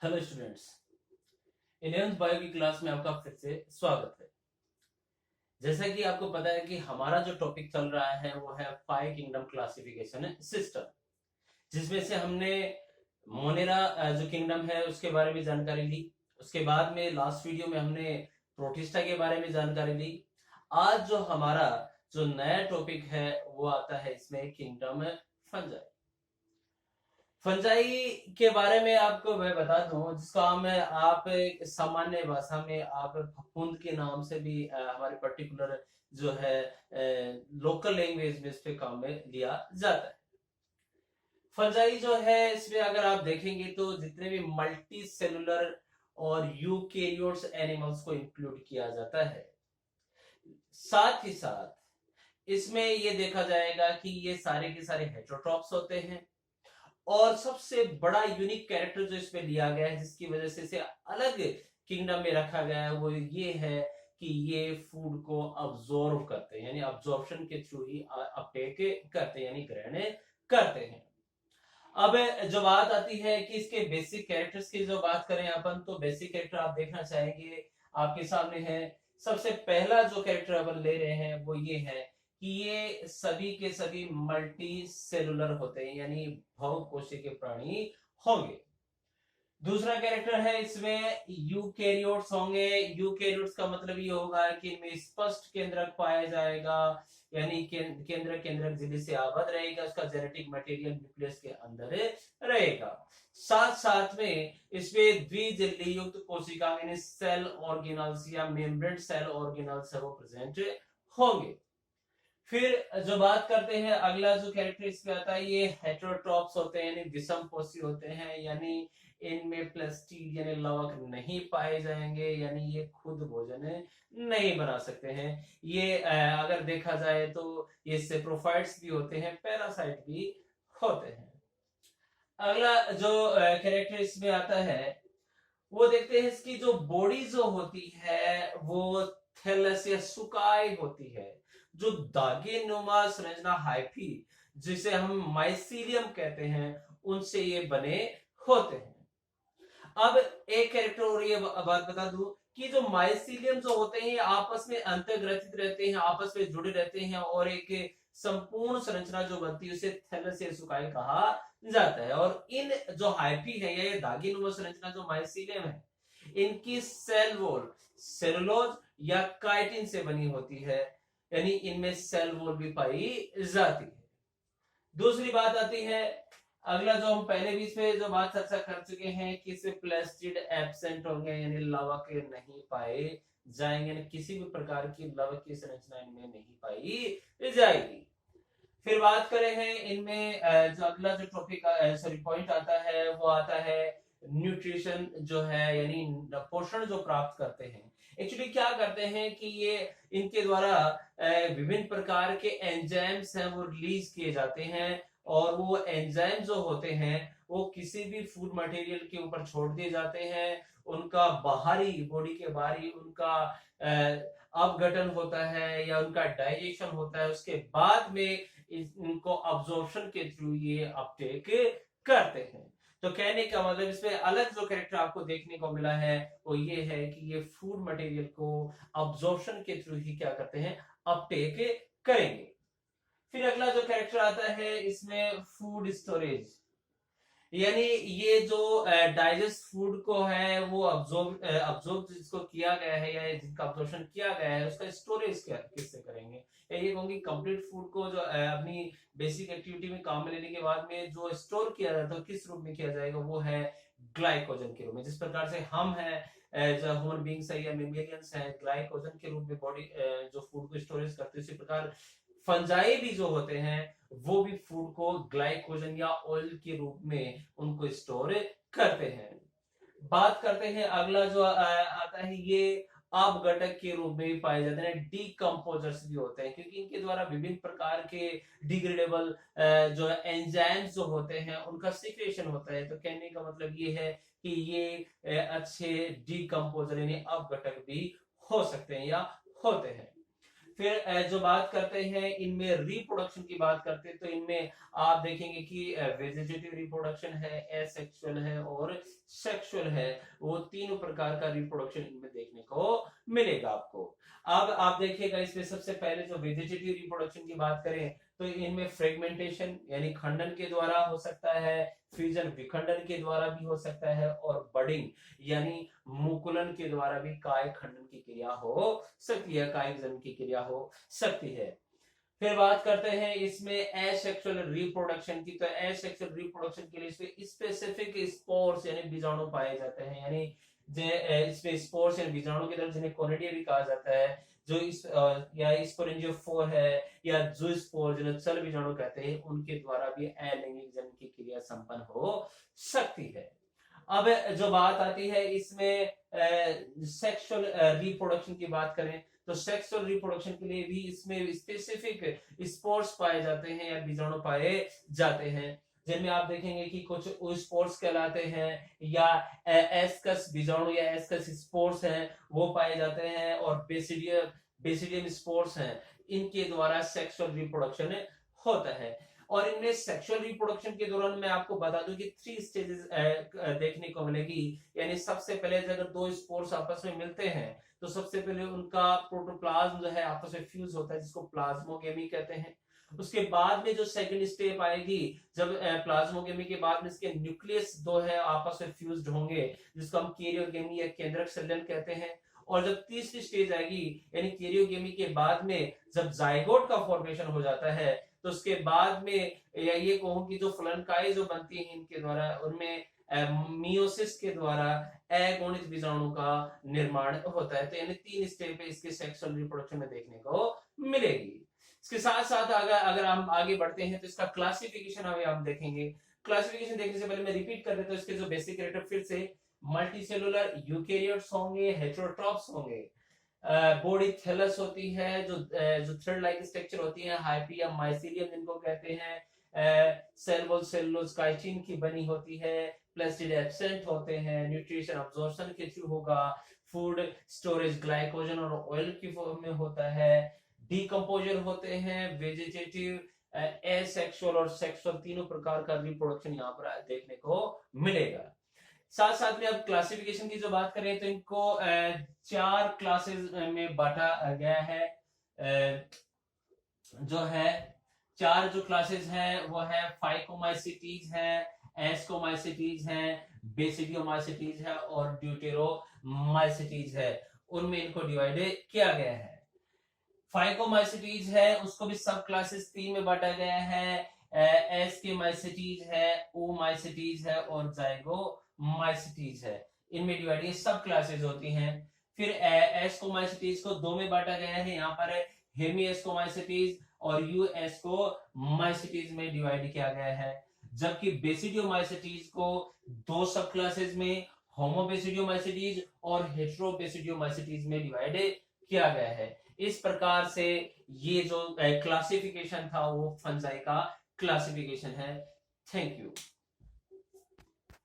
Hello students, 11th bio की class में आपका फिर से स्वागत है। जैसा कि आपको पता है कि हमारा जो टॉपिक चल रहा है वो है 5 किंगडम क्लासिफिकेशन सिस्टम, जिसमें से हमने मोनेरा जो किंगडम है उसके बारे में जानकारी ली। उसके बाद में लास्ट वीडियो में हमने प्रोटिस्टा के बारे में जानकारी ली। आज जो हमारा जो नया टॉपिक है वो आता है इसमें किंगडम फंजाई। फंजाई के बारे में आपको मैं बता दूं, जिसका हम आप एक सामान्य भाषा में आप फफूंद के नाम से भी हमारे पर्टिकुलर जो है लोकल लैंग्वेज में इस पे काम में लिया जाता है। फंजाई जो है इसमें अगर आप देखेंगे तो जितने भी मल्टी सेलुलर और यूकेरियोट्स एनिमल्स को इंक्लूड किया जाता है। साथ ही साथ इसमें ये देखा जाएगा कि ये सारे के सारे हेटेरोट्रॉप्स होते हैं। और सबसे बड़ा यूनिक कैरेक्टर जो इसमें लिया गया है, जिसकी वजह से इसे अलग किंगडम में रखा गया है, वो ये है कि ये फूड को अब्जॉर्व करते हैं, यानी अब्जॉर्प्शन के थ्रू ही अपटेक करते हैं, यानी ग्रहण करते हैं। अब जो बात आती है कि इसके बेसिक कैरेक्टर्स की जो बात करें अपन, तो बेसिक कैरेक्टर आप देखना चाहेंगे आपके सामने है। सबसे पहला जो कैरेक्टर अपन ले रहे हैं वो ये है कि ये सभी के सभी मल्टी सेलुलर होते हैं, यानी बहुकोशीय के प्राणी होंगे। दूसरा कैरेक्टर है इसमें यूकेरियोट्स होंगे। यूकेरियोट्स का मतलब ये होगा कि इनमें स्पष्ट केंद्रक पाया जाएगा, यानी केंद्रक झिल्ली से आबद्ध रहेगा, उसका जेनेटिक मटेरियल न्यूक्लियस के अंदर रहेगा। साथ साथ में इसमें द्विझिल्ली युक्त कोशिका यानी सेल ऑर्गेनल्स या मेम्ब्रेन सेल ऑर्गेनल्स है वो प्रेजेंट होंगे। फिर जो बात करते हैं, अगला जो कैरेक्टर इसमें आता है ये हेटेरोट्रॉप्स होते हैं, यानी विषम पोषी होते हैं, यानी इनमें प्लास्टिड यानी लवक नहीं पाए जाएंगे, यानी ये खुद भोजन नहीं बना सकते हैं। ये अगर देखा जाए तो ये सेप्रोफाइट्स भी होते हैं, पैरासाइट भी होते हैं। अगला जो कैरेक्टर इसमें आता है वो देखते हैं, इसकी जो बॉडी जो होती है वो थैलस या सुकाई होती है। जो दागे नुमा संरचना हाइफी, जिसे हम माइसीलियम कहते हैं, उनसे ये बने होते हैं। अब एक कैरेक्टर और ये बात बता दूं कि जो माइसीलियम जो होते हैं आपस में अंतर्ग्रथित रहते हैं, आपस में जुड़े रहते हैं, और एक संपूर्ण संरचना जो बनती है उसे थैलस या सुकाई कहा जाता है। और इन जो हाइफी है या ये दागीनुमा संरचना जो माइसीलियम है, इनकी सेल वॉल सेलुलोज या काइटिन से बनी होती है, यानी इनमें सेल वॉल भी पाई जाती है। दूसरी बात आती है, अगला जो हम पहले भी इसमें जो बात चर्चा कर चुके हैं कि इसमें प्लास्टिड एब्सेंट होंगे, यानी लवक नहीं पाए जाएंगे, किसी भी प्रकार की लवक की संरचना इनमें नहीं पाई जाएगी। फिर बात करें हैं इनमें जो अगला जो टॉपिक सॉरी पॉइंट आता है वो आता है न्यूट्रिशन जो है, यानी पोषण जो प्राप्त करते हैं। एक्चुअली क्या करते हैं कि ये इनके द्वारा विभिन्न प्रकार के एंजाइम्स हैं वो रिलीज किए जाते हैं, और वो एंजाइम जो होते हैं वो किसी भी फूड मटेरियल के ऊपर छोड़ दिए जाते हैं। उनका बाहरी बॉडी के बाहरी उनका अपघटन होता है या उनका डाइजेशन होता है, उसके बाद में इनको अब्जॉर्प्शन के थ्रू ये अपटेक करते हैं। तो कहने का मतलब इसमें अलग जो कैरेक्टर आपको देखने को मिला है वो ये है कि ये फूड मटेरियल को अब्जॉर्प्शन के थ्रू ही क्या करते हैं, अपटेक करेंगे। फिर अगला जो कैरेक्टर आता है इसमें फूड स्टोरेज, यानी ये जो डाइजेस्ट फूड को है वो अब्जॉर्ब जिसको किया गया है या जिसका अब्जॉर्प्शन किया गया है उसका स्टोरेज क्या किससे करेंगे, या ये कहूंगी कंप्लीट फूड को जो अपनी बेसिक एक्टिविटी में काम में लेने के बाद में जो स्टोर किया जाता है किस रूप में किया जाएगा, वो है ग्लाइकोजन के रूप में। जिस प्रकार से हम है जो ह्यूमन बींग्स है या मेमेलियंस है ग्लाइकोजन के रूप में बॉडी जो फूड को स्टोरेज करते हैं, उसी प्रकार फंजाई भी जो होते हैं वो भी फूड को ग्लाइकोजन या ऑयल के रूप में उनको स्टोर करते हैं। बात करते हैं अगला जो आता है, ये अपघटक के रूप में भी पाए जाते हैं, डीकम्पोजर्स भी होते हैं, क्योंकि इनके द्वारा विभिन्न प्रकार के डिग्रेडेबल जो एंजाइम्स जो होते हैं उनका सिक्रेशन होता है। तो कहने का मतलब ये है कि ये अच्छे डीकम्पोजर यानी अपघटक भी हो सकते हैं या होते हैं। फिर जो बात करते हैं इनमें रिप्रोडक्शन की बात करते हैं, तो इनमें आप देखेंगे कि वेजिटेटिव रिप्रोडक्शन है, एसेक्सुअल है और सेक्सुअल है। वो तीनों प्रकार का रिप्रोडक्शन इनमें देखने को मिलेगा आपको। अब आप देखिएगा इसमें सबसे पहले जो वेजिटेटिव रिप्रोडक्शन की बात करें तो इनमें फ्रेगमेंटेशन यानी खंडन के द्वारा हो सकता है, फ्यूजन विखंडन के द्वारा भी हो सकता है, और बडिंग यानी मुकुलन के द्वारा भी काय खंडन की क्रिया हो सकती है, काय जन्म की क्रिया हो सकती है। फिर बात करते हैं इसमें एसेक्सुअल रिप्रोडक्शन की, तो एसेक्सुअल रिप्रोडक्शन के लिए इसमें स्पेसिफिक स्पोर्स यानी बीजाणु पाए जाते हैं, यानी इसमें स्पोर्स यानी बीजाणु की तरफ जिन्हें कोनिडिया भी कहा जाता है, जो इस या स्पोरेंजियोफोर है या जूस्पोर जिन्हें चल बीजाणु कहते हैं, उनके द्वारा भी अलैंगिक जन्म की क्रिया संपन्न हो सकती है। अब जो बात आती है इसमें सेक्सुअल रिप्रोडक्शन की बात करें तो सेक्सुअल रिप्रोडक्शन के लिए भी इसमें स्पेसिफिक स्पोर्स पाए जाते हैं या बीजाणु पाए जाते हैं, जिनमें आप देखेंगे कि कुछ स्पोर्स कहलाते हैं या एस्कस बीजाणु या एस्कस स्पोर्स हैं वो पाए जाते हैं, और बेसिडियम स्पोर्स हैं, इनके द्वारा सेक्सुअल रिप्रोडक्शन होता है। और इनमें सेक्सुअल रिप्रोडक्शन के दौरान मैं आपको बता दूं कि 3 स्टेजेस देखने को मिलेगी, यानी सबसे पहले अगर दो स्पोर्स आपस में मिलते हैं तो सबसे पहले उनका प्रोटोप्लाज्म जो है आपस में फ्यूज होता है, जिसको प्लाज्मोगेमी कहते हैं। उसके बाद में जो सेकंड स्टेप आएगी, जब प्लाज्मोगेमी के बाद में इसके न्यूक्लियस दो है आपस में फ्यूज्ड होंगे, जिसको हम कैरियोगेमी या केंद्रक संलयन कहते हैं। और जब तीसरी स्टेज आएगी यानी कैरियोगेमी के बाद में जब जाइगोट का फॉर्मेशन हो जाता है, तो उसके बाद में या ये कहूं कि जो फलनकाय जो बनती है इनके द्वारा, उनमें मियोसिस के द्वारा अगुणित बीजाणु का निर्माण होता है। तो यानी 3 स्टेप है इसके सेक्सुअल रिप्रोडक्शन में देखने को मिलेगी। इसके साथ साथ अगर हम आगे बढ़ते हैं तो इसका क्लासिफिकेशन अभी हम देखेंगे। क्लासिफिकेशन देखने से पहले मैं रिपीट कर देता हूं इसके जो बेसिक कैरेक्टर फिर से। मल्टीसेलुलर यूकेरियोट्स होंगे, हेटेरोट्रॉप्स होंगे, बॉडी थैलस होती है, जो थ्रेड लाइक स्ट्रक्चर होती है, हाइपी या माइसीलियम जिनको कहते हैं, सेल वॉल सेलुलोज काइटिन की बनी होती है, प्लास्टिड एब्सेंट होते हैं, न्यूट्रिशन अब्जॉर्प्शन के थ्रू होगा, फूड स्टोरेज ग्लाइकोजन और ऑयल की फॉर्म में होता है, डीकंपोजर होते हैं, वेजिटेटिव, एसेक्सुअल और सेक्सुअल तीनों प्रकार का रिप्रोडक्शन यहाँ पर देखने को मिलेगा। साथ साथ में अब क्लासिफिकेशन की जो बात करें तो इनको 4 क्लासेस में बांटा गया है। जो है 4 जो क्लासेस हैं वो है फाइकोमाइसिटीज है, एस्कोमाइसिटीज है, बेसिडियोमाइसिटीज है और ड्यूटेरोमाइसिटीज है। उनमें इनको डिवाइड किया गया है। फाइकोमाइसिटीज है उसको भी सब क्लासेस 3 में बांटा गया है, एस्केमाइसिटीज है, ओमाइसिटीज है और जाइगोमाइसिटीज है। इनमें डिवाइड सब क्लासेस होती हैं। फिर एस्कोमाइसिटीज को 2 में बांटा गया है, यहाँ पर हेमिएस्कोमाइसिटीज और यूएस्कोमाइसिटीज में डिवाइड किया गया है। जबकि बेसिडियोमाइसिटीज को 2 सब क्लासेस में, होमोबेसिडियोमाइसिटीज और हेटेरोबेसिडियोमाइसिटीज में डिवाइड किया गया है। इस प्रकार से ये जो क्लासिफिकेशन था वो फंजाई का क्लासिफिकेशन है। Thank you.